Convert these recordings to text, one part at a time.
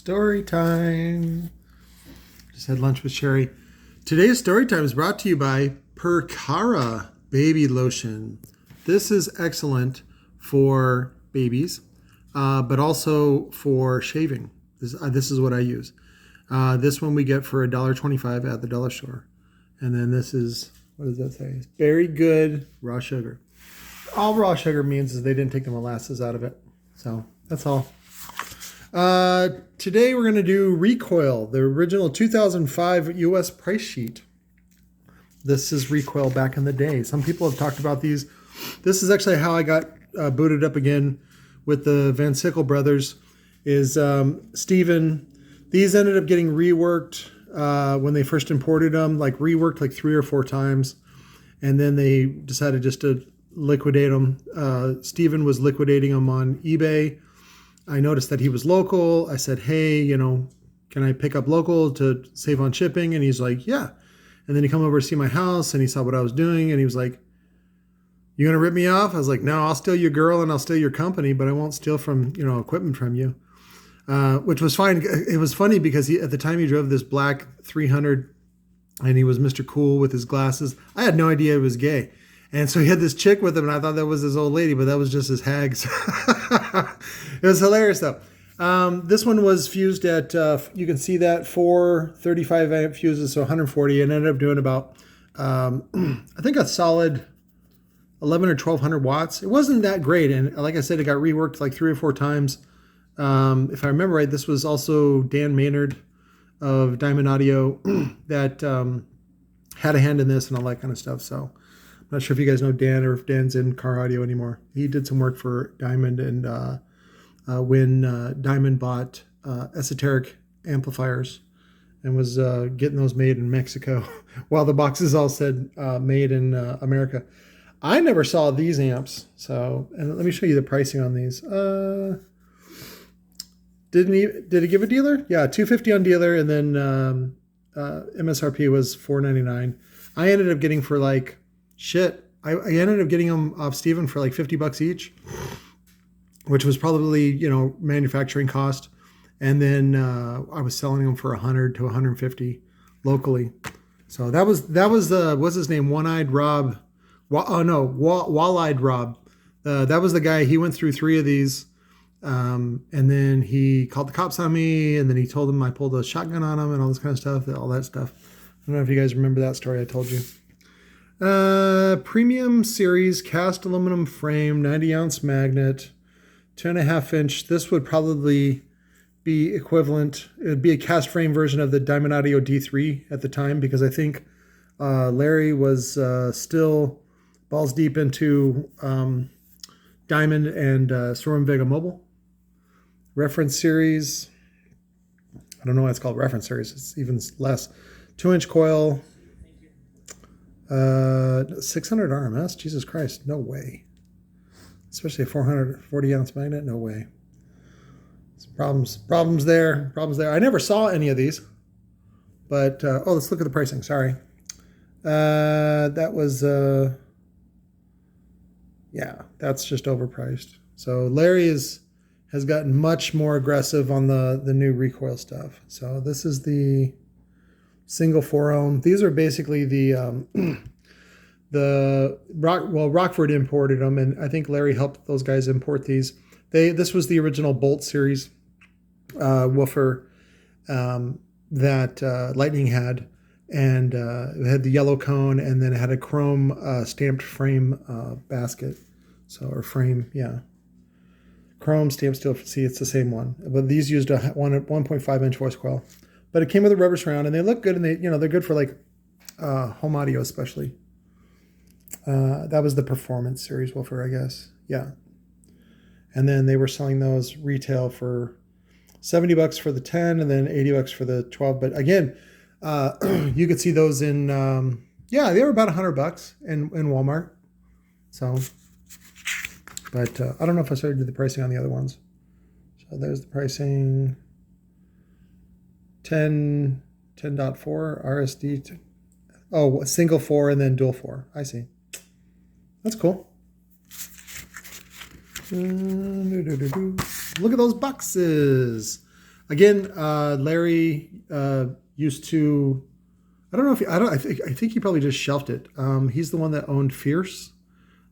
Story time. Just had lunch with Sherry. Today's story time is brought to you by Percara Baby Lotion. This is excellent for babies, but also for shaving. This is what I use. This one we get for $1.25 at the dollar store. And then this is, what does that say? It's very good raw sugar. All raw sugar means is they didn't take the molasses out of it. So that's all. Today we're going to do Recoil, the original 2005 US price sheet. This is Recoil back in the day. Some people have talked about these. This is actually how I got booted up again with the Vansickle brothers. Is Steven. These ended up getting reworked when they first imported them, like reworked like 3 or 4 times. And then they decided just to liquidate them. Steven was liquidating them on eBay. I noticed that he was local. I said, hey, you know, can I pick up local to save on shipping? And he's like, yeah. And then he come over to see my house and he saw what I was doing. And he was like, you going to rip me off? I was like, no, I'll steal your girl and I'll steal your company, but I won't steal from, you know, equipment from you. Which was fine. It was funny because at the time he drove this black 300 and he was Mr. Cool with his glasses. I had no idea he was gay. And so he had this chick with him, and I thought that was his old lady, but that was just his hags. It was hilarious, though. This one was fused at, you can see that, 4 35 amp fuses, so 140, and ended up doing about, I think a solid 11 or 1200 watts. It wasn't that great, and like I said, it got reworked like 3 or 4 times. If I remember right, this was also Dan Maynard of Diamond Audio that had a hand in this and all that kind of stuff, so... I'm not sure if you guys know Dan or if Dan's in car audio anymore. He did some work for Diamond, and when Diamond bought esoteric amplifiers and was getting those made in Mexico while the boxes all said made in America. I never saw these amps, so, and let me show you the pricing on these. Did he give a dealer? Yeah, $250 on dealer, and then MSRP was $499. I ended up getting for like shit. I ended up getting them off Steven for like $50 each, which was probably, you know, manufacturing cost. And then I was selling them for 100 to 150 locally. So that was what's his name? One-eyed Rob. Wall-eyed Rob. That was the guy. He went through 3 of these. And then he called the cops on me, and then he told them I pulled a shotgun on him and all this kind of stuff, all that stuff. I don't know if you guys remember that story I told you. Premium series cast aluminum frame, 90-ounce magnet, 2.5-inch. This would probably be equivalent. It would be a cast frame version of the Diamond Audio D3 at the time, because I think Larry was still balls deep into Diamond and Storm Vega Mobile. Reference series. I don't know why it's called reference series. It's even less. 2-inch coil. 600 RMS. Jesus Christ. No way. Especially a 440-ounce magnet. No way. Problems there. I never saw any of these. But, let's look at the pricing. Sorry. That was, yeah, that's just overpriced. So Larry has gotten much more aggressive on the new Recoil stuff. So this is the single 4-ohm. These are basically Rockford imported them, and I think Larry helped those guys import these. This was the original Bolt series woofer that Lightning had, and it had the yellow cone, and then it had a chrome stamped frame basket. So, or frame, yeah. Chrome stamped steel. See, it's the same one, but these used a 1.5-inch voice coil. But it came with a rubber surround, and they look good, and they're good for like home audio especially. That was the Performance series woofer, I guess. Yeah. And then they were selling those retail for $70 for the 10, and then $80 for the 12. But again, you could see those in they were about $100 in Walmart. So, but I don't know if I started to do the pricing on the other ones. So there's the pricing. 10.4 RSD. Oh, single 4 and then dual 4. I see. That's cool. Look at those boxes. Again, Larry used to. I don't know if I think he probably just shelved it. He's the one that owned Fierce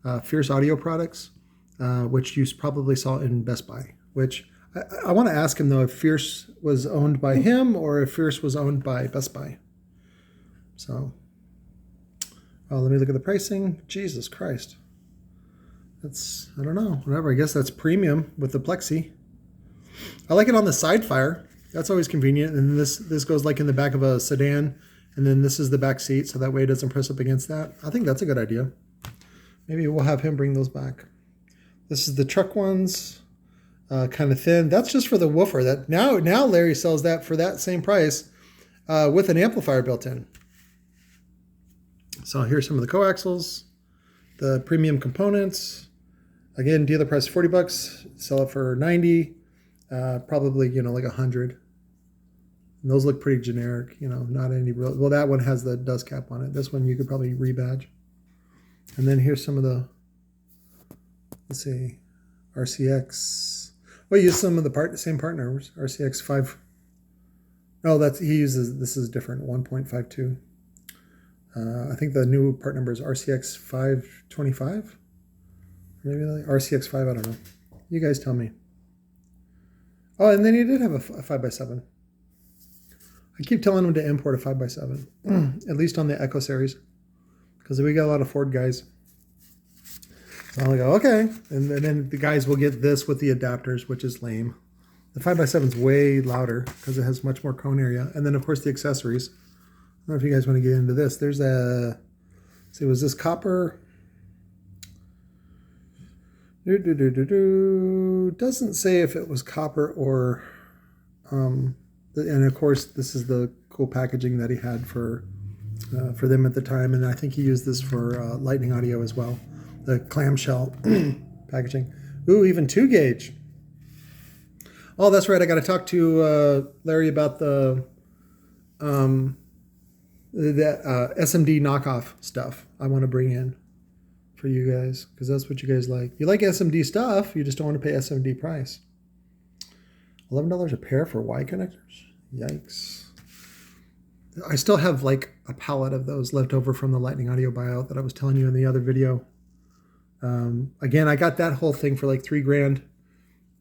Audio Products, which you probably saw in Best Buy. Which I want to ask him though if Fierce was owned by him or if Fierce was owned by Best Buy. So, let me look at the pricing. Jesus Christ, I don't know. Whatever. I guess that's premium with the plexi. I like it on the side fire. That's always convenient. And this goes like in the back of a sedan. And then this is the back seat, so that way it doesn't press up against that. I think that's a good idea. Maybe we'll have him bring those back. This is the truck ones, kind of thin. That's just for the woofer. That now Larry sells that for that same price with an amplifier built in. So here's some of the coaxials, the premium components. Again, dealer price $40. Sell it for $90. Probably like $100. And those look pretty generic, not any real. Well, that one has the dust cap on it. This one you could probably rebadge. And then here's some of the, let's see, RCX. Well, use some of the same partners. RCX 5. No, this is different, 1.52. I think the new part number is RCX 525. Maybe RCX 5, I don't know. You guys tell me. Oh, and then he did have a 5x7. I keep telling him to import a 5x7, at least on the Echo series, because we got a lot of Ford guys. So I'll go, okay. And then the guys will get this with the adapters, which is lame. The 5x7 is way louder because it has much more cone area. And then, of course, the accessories. I don't know if you guys want to get into this. There's a, let's see, was this copper? Doesn't say if it was copper or... and of course, this is the cool packaging that he had for them at the time, and I think he used this for Lightning Audio as well. The clamshell packaging. Ooh, even 2-gauge. Oh, that's right. I got to talk to Larry about the SMD knockoff stuff. I want to bring in for you guys because that's what you guys like. You like SMD stuff, you just don't want to pay SMD price. $11 a pair for Y connectors? Yikes. I still have like a pallet of those left over from the Lightning Audio buyout that I was telling you in the other video. Again, I got that whole thing for like $3,000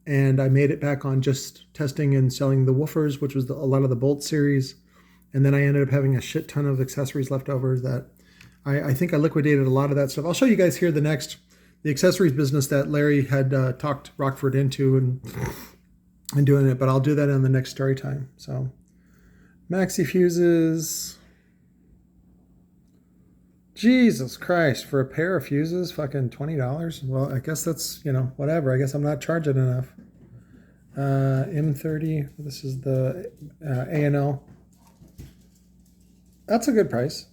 and I made it back on just testing and selling the woofers, which was a lot of the Bolt series. And then I ended up having a shit ton of accessories left over that I think I liquidated a lot of that stuff. I'll show you guys here the accessories business that Larry had talked Rockford into and doing it, but I'll do that in the next story time. So maxi fuses. Jesus Christ, for a pair of fuses, fucking $20. Well, I guess that's, whatever. I guess I'm not charging enough. M30, this is the A&L. That's a good price.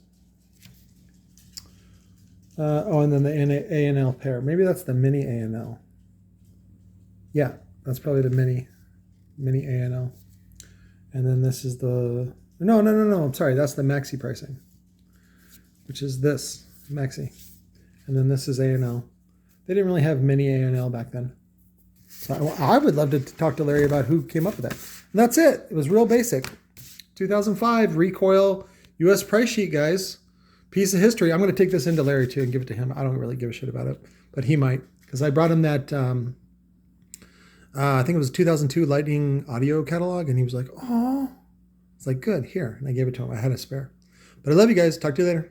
And then the A&L pair. Maybe that's the mini A&L. Yeah, that's probably the mini A&L. And then this is the... No, I'm sorry. That's the maxi pricing, which is this, maxi. And then this is A&L. They didn't really have mini A&L back then. So I would love to talk to Larry about who came up with that. And that's it. It was real basic. 2005 Recoil US price sheet, guys. Piece of history. I'm going to take this into Larry too and give it to him. I don't really give a shit about it, but he might, because I brought him that, I think it was a 2002 Lightning Audio catalog, and he was like, oh, it's like, good, here. And I gave it to him. I had a spare. But I love you guys. Talk to you later.